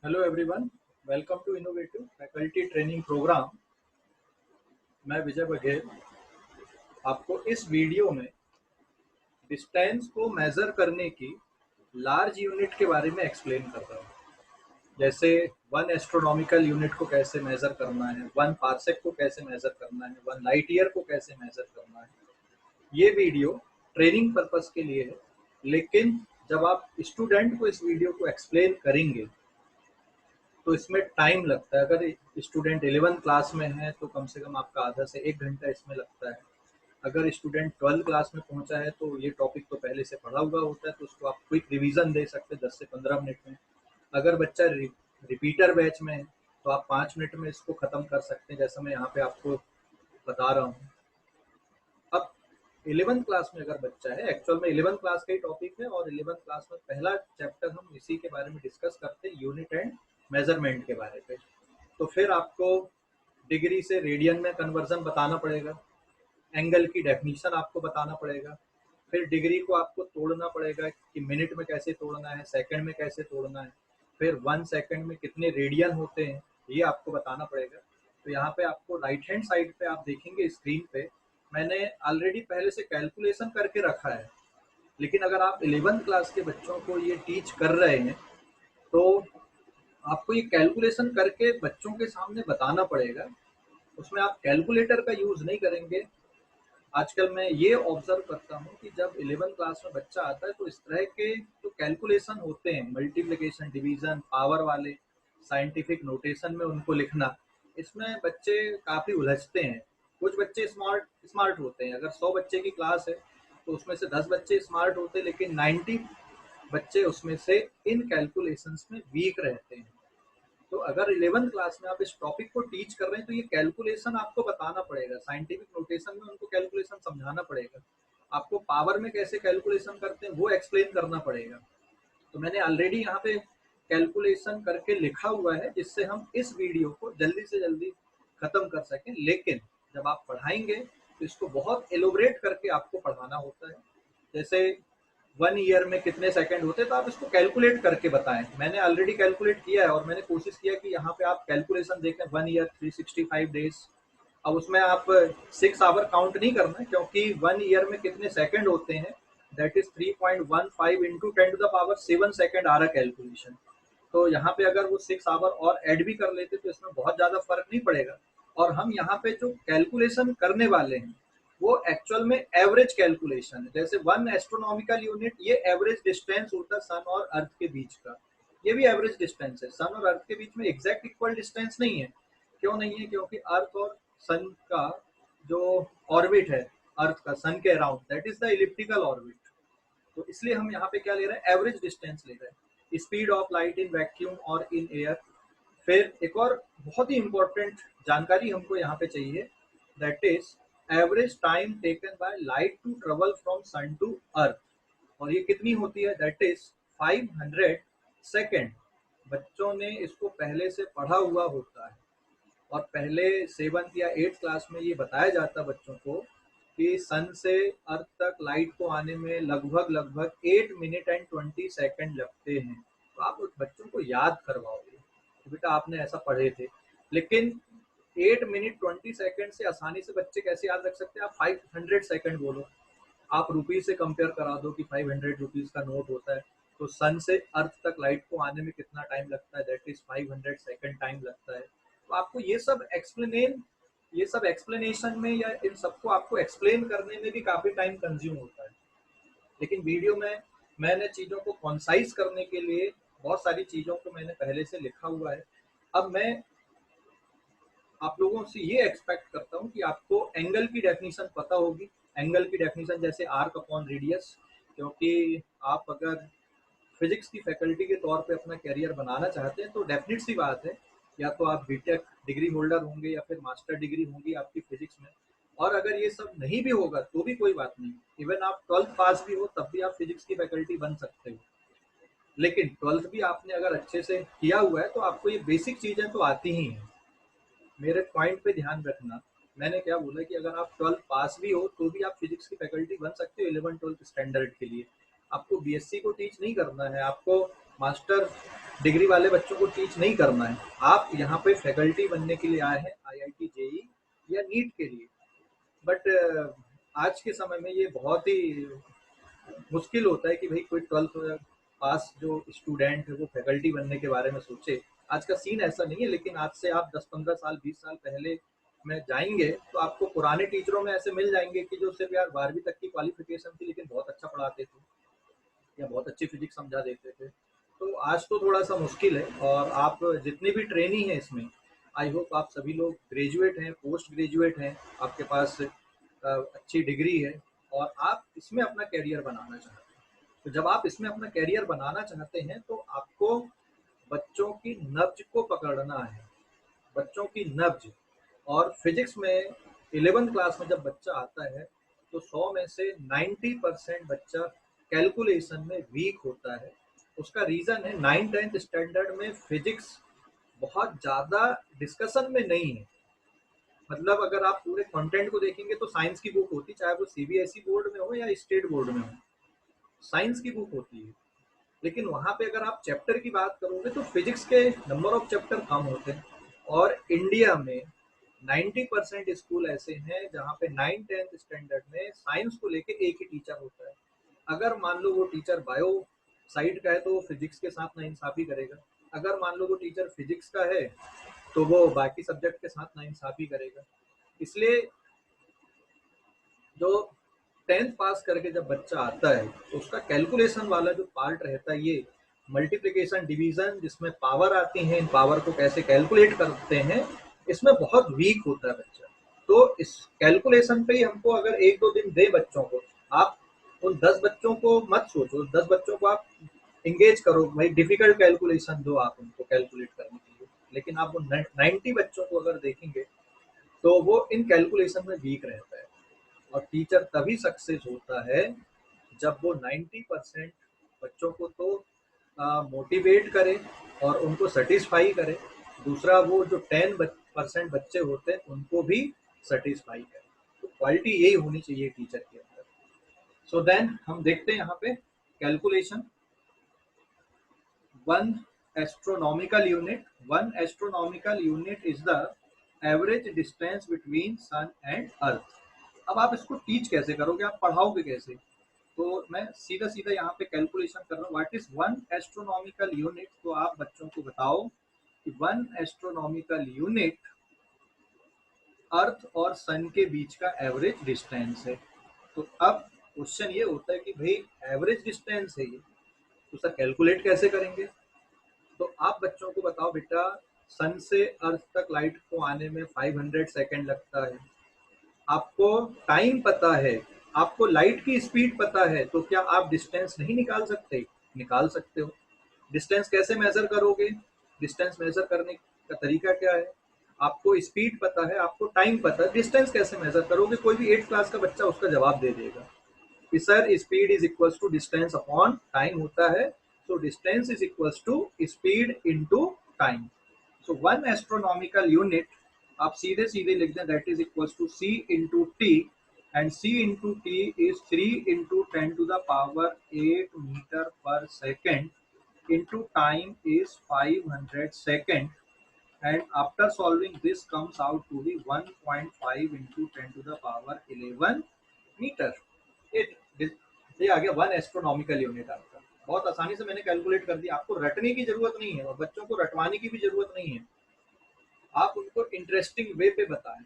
Hello everyone, welcome to innovative faculty training programme. मैं विजय बघेल आपको इस वीडियो में डिस्टेंस को मेज़र करने की लार्ज यूनिट के बारे में एक्सप्लेन कर रहा हूँ। जैसे वन एस्ट्रोनॉमिकल यूनिट को कैसे मेज़र करना है, वन पार्सेक को कैसे मेज़र करना है, वन लाइट ईयर को कैसे मेज़र करना है। ये वीडियो ट्रेनिंग पर्पस के लिए है, लेकिन जब आप स्टूडेंट को इस वीडियो को एक्सप्लेन करेंगे तो इसमें टाइम लगता है। अगर स्टूडेंट 11th क्लास में है तो कम से कम आपका आधा से 1 घंटा इसमें लगता है। अगर स्टूडेंट 12th क्लास में पहुंचा है तो ये टॉपिक तो पहले से पढ़ा हुआ होता है, तो उसको आप क्विक रिवीजन दे सकते हैं 10 से 15 मिनट में। अगर बच्चा रिपीटर बैच में है तो आप 5 मिनट में इसको ख़त्म कर सकते हैं, जैसा मैं यहाँ पे आपको बता रहा हूँ। अब 11th क्लास में अगर बच्चा है, एक्चुअल में 11th क्लास का ही टॉपिक है और 11th क्लास में पहला चैप्टर हम इसी के बारे में डिस्कस करते हैं, यूनिट एंड मेजरमेंट के बारे में। तो फिर आपको डिग्री से रेडियन में कन्वर्जन बताना पड़ेगा, एंगल की डेफिनीशन आपको बताना पड़ेगा, फिर डिग्री को आपको तोड़ना पड़ेगा कि मिनट में कैसे तोड़ना है, सेकंड में कैसे तोड़ना है, फिर 1 सेकंड में कितने रेडियन होते हैं ये आपको बताना पड़ेगा। तो यहाँ पे आपको राइट हैंड साइड पे आप देखेंगे स्क्रीन पे, मैंने ऑलरेडी पहले से कैलकुलेशन करके रखा है। लेकिन अगर आप 11th क्लास के बच्चों को ये टीच कर रहे हैं तो आपको ये कैलकुलेशन करके बच्चों के सामने बताना पड़ेगा। उसमें आप कैलकुलेटर का यूज़ नहीं करेंगे। आजकल मैं ये ऑब्जर्व करता हूँ कि जब 11th क्लास में बच्चा आता है तो इस तरह के जो कैलकुलेशन होते हैं, मल्टीप्लिकेशन, डिवीजन, पावर वाले, साइंटिफिक नोटेशन में उनको लिखना, इसमें बच्चे काफ़ी उलझते हैं। कुछ बच्चे स्मार्ट स्मार्ट होते हैं। अगर 100 बच्चे की क्लास है तो उसमें से 10 बच्चे स्मार्ट होते हैं, लेकिन 90 बच्चे उसमें से इन कैलकुलेशंस में वीक रहते हैं। तो अगर 11th क्लास में आप इस टॉपिक को टीच कर रहे हैं तो ये कैलकुलेशन आपको बताना पड़ेगा, साइंटिफिक नोटेशन में उनको कैलकुलेशन समझाना पड़ेगा, आपको पावर में कैसे कैलकुलेशन करते हैं वो एक्सप्लेन करना पड़ेगा। तो मैंने ऑलरेडी यहाँ पे कैलकुलेशन करके लिखा हुआ है जिससे हम इस वीडियो को जल्दी से जल्दी खत्म कर सकें। लेकिन जब आप पढ़ाएंगे तो इसको बहुत एलोबरेट करके आपको पढ़ाना होता है। जैसे 1 ईयर में कितने सेकंड होते हैं तो आप इसको कैलकुलेट करके बताएं। मैंने ऑलरेडी कैलकुलेट किया है और मैंने कोशिश किया कि यहाँ पे आप कैलकुलेशन देखें 1 ईयर 365 डेज। अब उसमें आप 6 आवर काउंट नहीं करना है, क्योंकि 1 ईयर में कितने सेकंड होते हैं, दैट इज 3.15 इंटू 10⁻7 सेकंड आ रहा कैलकुलेशन। तो यहाँ पे अगर वो 6 आवर और ऐड भी कर लेते तो इसमें बहुत ज़्यादा फर्क नहीं पड़ेगा। और हम यहाँ पे जो कैलकुलेशन करने वाले हैं वो एक्चुअल में एवरेज कैलकुलेशन है। जैसे वन एस्ट्रोनॉमिकल यूनिट, ये एवरेज डिस्टेंस होता है सन और अर्थ के बीच का। ये भी एवरेज डिस्टेंस है। सन और अर्थ के बीच में एग्जैक्ट इक्वल डिस्टेंस नहीं है। क्यों नहीं है? क्योंकि अर्थ और सन का जो ऑर्बिट है, अर्थ का सन के around, that is the elliptical orbit. तो इसलिए हम यहाँ पे क्या ले रहे हैं, एवरेज डिस्टेंस ले रहे हैं, speed of light in vacuum और इन एयर। फिर एक और बहुत ही इंपॉर्टेंट जानकारी हमको यहाँ पे चाहिए, that is average time taken by light to travel from sun to earth. और ये कितनी होती है, दैट इज 500 सेकेंड। बच्चों ने इसको पहले से पढ़ा हुआ होता है और पहले 7th या 8th क्लास में ये बताया जाता है बच्चों को कि सन से अर्थ तक लाइट को आने में लगभग लगभग 8 मिनट एंड 20 सेकेंड लगते हैं। तो आप उस बच्चों को याद करवाओगे कि बेटा आपने ऐसा पढ़े थे। लेकिन 8 मिनट 20 सेकेंड से आसानी से बच्चे कैसे याद रख सकते हैं? आप 500 सेकेंड बोलो, आप रुपीज से कंपेयर करा दो कि 500 रुपीज का नोट होता है, तो सन से अर्थ तक लाइट को आने में कितना टाइम लगता है, दैट इज 500 सेकेंड टाइम लगता है। तो आपको ये सब एक्सप्लेनेशन में या इन सबको आपको एक्सप्लेन करने में भी काफ़ी टाइम कंज्यूम होता है। लेकिन वीडियो में मैंने चीज़ों को कॉन्साइज करने के लिए बहुत सारी चीज़ों को मैंने पहले से लिखा हुआ है। अब मैं आप लोगों से ये एक्सपेक्ट करता हूँ कि आपको एंगल की डेफिनेशन पता होगी। एंगल की डेफिनेशन जैसे आर्क अपॉन रेडियस, क्योंकि आप अगर फिजिक्स की फैकल्टी के तौर पे अपना करियर बनाना चाहते हैं तो डेफिनेट सी बात है, या तो आप बीटेक डिग्री होल्डर होंगे या फिर मास्टर डिग्री होंगी आपकी फिजिक्स में। और अगर ये सब नहीं भी होगा तो भी कोई बात नहीं, इवन आप 12th पास भी हो तब भी आप फिजिक्स की फैकल्टी बन सकते हो। लेकिन 12th भी आपने अगर अच्छे से किया हुआ है तो आपको ये बेसिक चीज़ें तो आती ही हैं। मेरे पॉइंट पे ध्यान रखना, मैंने क्या बोला कि अगर आप 12th पास भी हो तो भी आप फिजिक्स की फैकल्टी बन सकते हो 11th 12th स्टैंडर्ड के लिए। आपको बीएससी को टीच नहीं करना है, आपको मास्टर डिग्री वाले बच्चों को टीच नहीं करना है। आप यहाँ पे फैकल्टी बनने के लिए आए हैं आईआईटी जेई या नीट के लिए। बट आज के समय में ये बहुत ही मुश्किल होता है कि भाई कोई 12th पास जो स्टूडेंट है वो फैकल्टी बनने के बारे में सोचे। आज का सीन ऐसा नहीं है, लेकिन आज से आप 10-15 साल 20 साल पहले में जाएंगे तो आपको पुराने टीचरों में ऐसे मिल जाएंगे कि जो सिर्फ यार 12वीं तक की क्वालिफिकेशन थी लेकिन बहुत अच्छा पढ़ाते थे या बहुत अच्छी फिजिक्स समझा देते थे। तो आज तो थोड़ा सा मुश्किल है। और आप जितनी भी ट्रेनी है इसमें, आई होप आप सभी लोग ग्रेजुएट हैं, पोस्ट ग्रेजुएट हैं, आपके पास अच्छी डिग्री है और आप इसमें अपना करियर बनाना चाहते हैं। तो जब आप इसमें अपना करियर बनाना चाहते हैं तो आपको बच्चों की नब्ज को पकड़ना है, बच्चों की नब्ज। और फिजिक्स में 11th क्लास में जब बच्चा आता है तो 100 में से 90% बच्चा कैलकुलेशन में वीक होता है। उसका रीज़न है 9th-10th स्टैंडर्ड में फिजिक्स बहुत ज़्यादा डिस्कशन में नहीं है। मतलब अगर आप पूरे कंटेंट को देखेंगे तो साइंस की बुक होती है, चाहे वो सीबीएसई बोर्ड में हो या स्टेट बोर्ड में हो, साइंस की बुक होती है। लेकिन वहाँ पे अगर आप चैप्टर की बात करोगे तो फिजिक्स के नंबर ऑफ चैप्टर कम होते हैं। और इंडिया में 90% स्कूल ऐसे हैं जहाँ पे 9th-10th स्टैंडर्ड में साइंस को लेके एक ही टीचर होता है। अगर मान लो वो टीचर बायो साइड का है तो वो फिजिक्स के साथ नाइंसाफी करेगा। अगर मान लो वो टीचर फिजिक्स का है तो वो बाकी सब्जेक्ट के साथ नाइंसाफी करेगा। इसलिए जो 10th पास करके जब बच्चा आता है तो उसका कैलकुलेशन वाला जो पार्ट रहता है, ये मल्टीप्लिकेशन डिवीजन जिसमें पावर आती है, इन पावर को कैसे कैलकुलेट करते हैं, इसमें बहुत वीक होता है बच्चा। तो इस कैलकुलेशन पे ही हमको अगर 1-2 दिन दे बच्चों को, आप उन 10 बच्चों को मत सोचो, 10 बच्चों को आप इंगेज करो, भाई डिफिकल्ट कैलकुलेशन दो आप उनको कैलकुलेट करने के लिए। लेकिन आप वो 90 बच्चों को अगर देखेंगे तो वो इन कैलकुलेशन में वीक रहता है। और टीचर तभी सक्सेस होता है जब वो 90% बच्चों को तो मोटिवेट करे और उनको सेटिस्फाई करे। दूसरा वो जो 10% बच्चे होते हैं उनको भी सेटिस्फाई करे। तो क्वालिटी यही होनी चाहिए टीचर के अंदर। सो देन हम देखते हैं यहाँ पे calculation. One astronomical unit is the average distance between sun and earth. अब आप इसको टीच कैसे करोगे, आप पढ़ाओगे कैसे? तो मैं सीधा सीधा यहाँ पे कैलकुलेशन कर रहा हूँ। What is one astronomical unit? तो आप बच्चों को बताओ कि वन एस्ट्रोनॉमिकल यूनिट अर्थ और सन के बीच का एवरेज डिस्टेंस है। तो अब क्वेश्चन ये होता है कि भाई एवरेज डिस्टेंस है ये, तो सर कैलकुलेट कैसे करेंगे? तो आप बच्चों को बताओ बेटा, सन से अर्थ तक लाइट को आने में 500 सेकेंड लगता है। आपको टाइम पता है, आपको लाइट की स्पीड पता है, तो क्या आप डिस्टेंस नहीं निकाल सकते? निकाल सकते हो। डिस्टेंस कैसे मेजर करोगे? डिस्टेंस मेजर करने का तरीका क्या है? आपको स्पीड पता है, आपको टाइम पता है, डिस्टेंस कैसे मेजर करोगे? कोई भी 8th क्लास का बच्चा उसका जवाब दे देगा कि sir speed is equal to distance upon time होता है। So distance is equal to speed into time. So one astronomical unit आप सीधे सीधे लिख दें, that is equal to C into T, and C into T is 3 into 10⁸ metre पर second into time is 500 second, and after solving this comes out to be 1.5 into 10⁻11 metre. ये ये आ गया one astronomical unit आपका। बहुत आसानी से मैंने calculate कर दिया, आपको रटने की जरूरत नहीं है और बच्चों को रटवाने की भी जरूरत नहीं है। आप उनको इंटरेस्टिंग वे पे बताएं।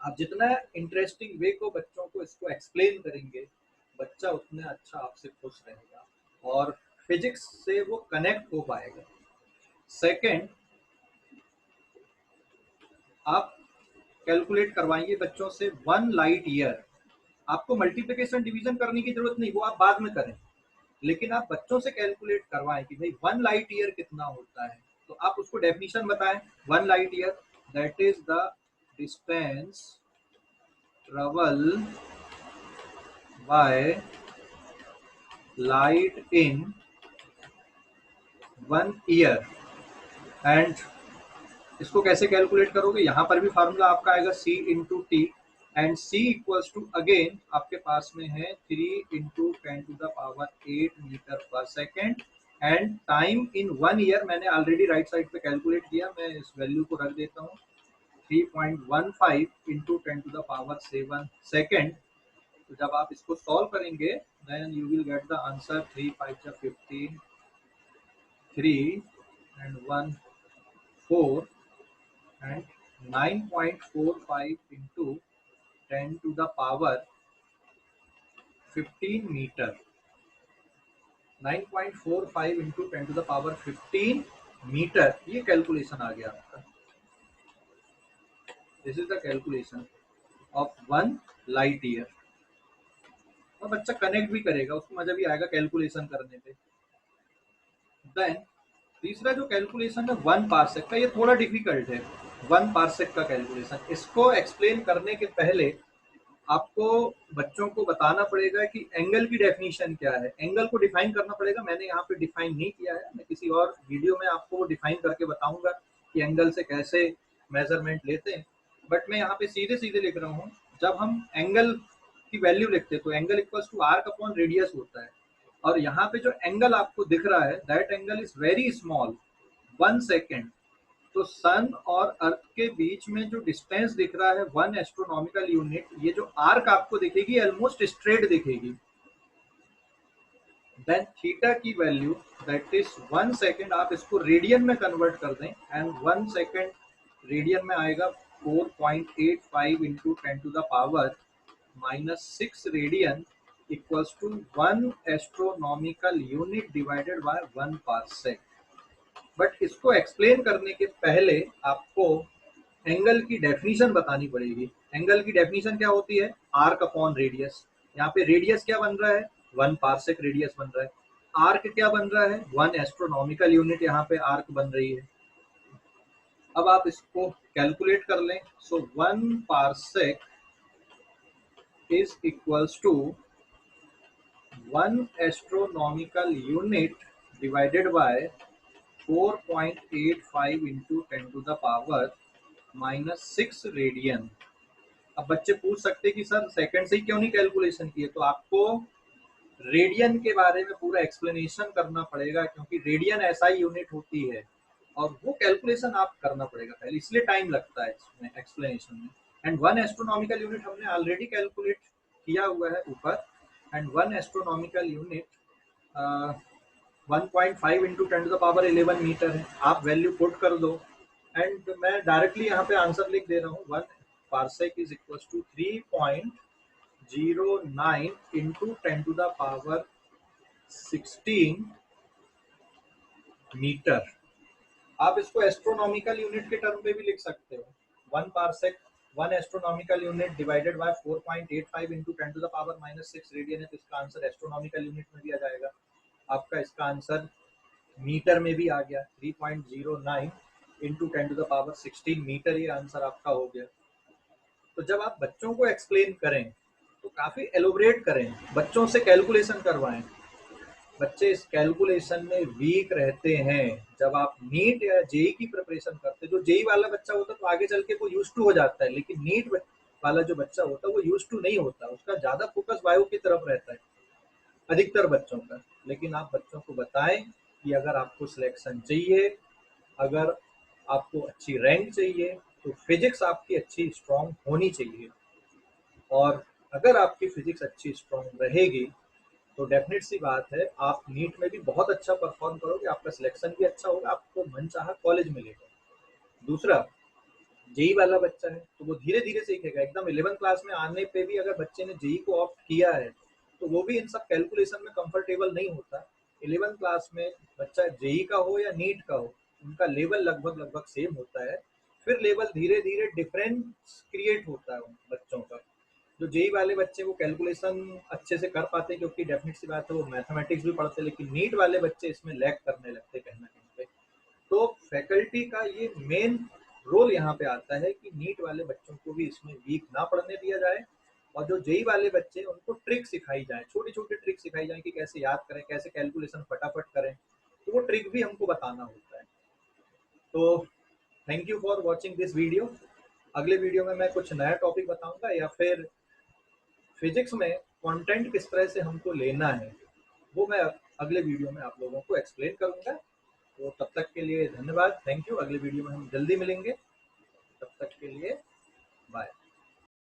आप जितना इंटरेस्टिंग वे को बच्चों को इसको एक्सप्लेन करेंगे, बच्चा उतना अच्छा आपसे खुश रहेगा और फिजिक्स से वो कनेक्ट हो पाएगा। सेकंड, आप कैलकुलेट करवाएंगे बच्चों से 1 लाइट ईयर। आपको मल्टीप्लिकेशन डिवीजन करने की जरूरत नहीं, वो आप बाद में करें, लेकिन आप बच्चों से कैलकुलेट करवाएं कि भाई 1 लाइट ईयर कितना होता है। तो आप उसको डेफिनेशन बताएं। 1 light year that is the distance travel by light in 1 year. And इसको कैसे कैलकुलेट करोगे? यहाँ पर भी फार्मूला आपका आएगा c into T, and c equals to again आपके पास में है 3 इंटू 10⁸ मीटर पर second and time in 1 year मैंने ऑलरेडी राइट साइड पे कैलकुलेट किया, मैं इस वैल्यू को रख देता हूँ 3.15 इंटू 10⁻7 सेकेंड। तो जब आप इसको सॉल्व करेंगे then you will get the answer 3 5 जा 15, 3 and 1 4 and 9.45 into 10 to the power 15 metre. 9.45 into 10 to the power 15 metre, ये कैलकुलेशन आ गया आपका। This is the calculation of 1 light year. और बच्चा कनेक्ट भी करेगा, उसको मजा भी आएगा कैलकुलेशन करने पे। देन तीसरा जो कैलकुलेशन है 1 पार्सेक का, ये थोड़ा डिफिकल्ट है। 1 पार्सेक का कैलकुलेशन, इसको एक्सप्लेन करने के पहले आपको बच्चों को बताना पड़ेगा कि एंगल की डेफिनेशन क्या है। एंगल को डिफाइन करना पड़ेगा, मैंने यहाँ पे डिफाइन नहीं किया है, मैं किसी और वीडियो में आपको डिफाइन करके बताऊंगा कि एंगल से कैसे मेजरमेंट लेते हैं। बट मैं यहाँ पे सीधे सीधे लिख रहा हूँ। जब हम एंगल की वैल्यू लिखते हैं तो angle equals to arc upon radius होता है, और यहाँ पे जो एंगल आपको दिख रहा है that angle is very small, 1 second. तो सन और अर्थ के बीच में जो डिस्टेंस दिख रहा है 1 एस्ट्रोनॉमिकल यूनिट, ये जो आर्क आपको दिखेगी ऑलमोस्ट स्ट्रेट दिखेगी। देन थीटा की वैल्यू दैट इज 1 सेकेंड, आप इसको रेडियन में कन्वर्ट कर दें एंड 1 सेकेंड रेडियन में आएगा 4.85 into 10 to the power -6 radian equals to 1 astronomical unit divided by 1 parsec. But इसको एक्सप्लेन करने के पहले आपको एंगल की डेफिनेशन बतानी पड़ेगी। एंगल की डेफिनेशन क्या होती है? Arc upon radius. यहाँ पे रेडियस क्या बन रहा है? 1 पार्सेक रेडियस बन रहा है। आर्क क्या बन रहा है? 1 एस्ट्रोनॉमिकल यूनिट यहाँ पे आर्क बन रही है। अब आप इसको कैलकुलेट कर लें। So 1 parsec is equals to 1 astronomical unit divided by 4.85 into 10 to the power -6 radian. अब बच्चे पूछ सकते हैं कि सर सेकंड से ही क्यों नहीं कैलकुलेशन किए, तो आपको रेडियन के बारे में पूरा एक्सप्लेनेशन करना पड़ेगा, क्योंकि रेडियन एसआई यूनिट होती है और वो कैलकुलेशन आप करना पड़ेगा पहले, इसलिए टाइम लगता है इसमें एक्सप्लेनेशन में। एंड 1 एस्ट्रोनॉमिकल यूनिट हमने ऑलरेडी कैलकुलेट किया हुआ है ऊपर, and 1 astronomical unit 1.5 into 10 to the power 11 metre है। आप वैल्यू पुट कर दो एंड मैं डायरेक्टली यहाँ पे आंसर लिख दे रहा हूँ। 1 parsec is equal to 3.09 into 10 to the power 16 metre. आप इसको एस्ट्रोनॉमिकल यूनिट के टर्म पे भी लिख सकते हो। 1 parsec 1 astronomical unit divided by 4.85 into 10 to the power -6 radian है, तो इसका आंसर एस्ट्रोनॉमिकल यूनिट में भी आ जाएगा। आपका इसका आंसर मीटर में भी आ गया, 3.09 into 10 to the power 16 metre, ये आंसर आपका हो गया। तो जब आप बच्चों को एक्सप्लेन करें तो काफ़ी एलोबरेट करें, बच्चों से कैलकुलेशन करवाएं। बच्चे इस कैलकुलेशन में वीक रहते हैं। जब आप नीट या जेई की प्रिपरेशन करते हैं, जो जेई वाला बच्चा होता है तो आगे चल के वो यूज टू हो जाता है, लेकिन नीट वाला जो बच्चा होता है वो यूज टू नहीं होता, उसका ज़्यादा फोकस बायो की तरफ रहता है अधिकतर बच्चों का। लेकिन आप बच्चों को बताएं कि अगर आपको सिलेक्शन चाहिए, अगर आपको अच्छी रैंक चाहिए, तो फिजिक्स आपकी अच्छी स्ट्रांग होनी चाहिए। और अगर आपकी फिजिक्स अच्छी स्ट्रांग रहेगी तो डेफिनेट सी बात है आप नीट में भी बहुत अच्छा परफॉर्म करोगे, आपका सिलेक्शन भी अच्छा होगा, आपको मनचाहा कॉलेज मिलेगा। दूसरा, जेई वाला बच्चा है तो वो धीरे धीरे सीखेगा। एकदम 11 क्लास में आने पे भी अगर बच्चे ने जेई को ऑप्ट किया है तो वो भी इन सब कैलकुलेशन में कंफर्टेबल नहीं होता। 11 क्लास में बच्चा जेई का हो या नीट का हो, उनका लेवल लगभग लगभग सेम होता है। फिर लेवल धीरे धीरे डिफरेंस क्रिएट होता है उन बच्चों का। जो जेई वाले बच्चे वो कैलकुलेशन अच्छे से कर पाते हैं, क्योंकि डेफिनेट सी बात है वो मैथमेटिक्स भी पढ़ते हैं, लेकिन नीट वाले बच्चे इसमें लैग करने लगते कहीं ना कहीं पे। तो फैकल्टी का ये मेन रोल यहाँ पे आता है कि नीट वाले बच्चों को भी इसमें वीक ना पढ़ने दिया जाए, और जो जेई वाले बच्चे हैं उनको ट्रिक सिखाई जाए, छोटी छोटी ट्रिक सिखाई जाए कि कैसे याद करें, कैसे कैलकुलेशन फटाफट करें, तो वो ट्रिक भी हमको बताना होता है। तो thank you for watching this video. अगले वीडियो में मैं कुछ नया टॉपिक बताऊंगा, या फिर फिजिक्स में कंटेंट किस तरह से हमको लेना है वो मैं अगले वीडियो में आप लोगों को एक्सप्लेन करूँगा। तो तब तक के लिए धन्यवाद, थैंक यू। अगले वीडियो में हम जल्दी मिलेंगे, तब तक के लिए बाय।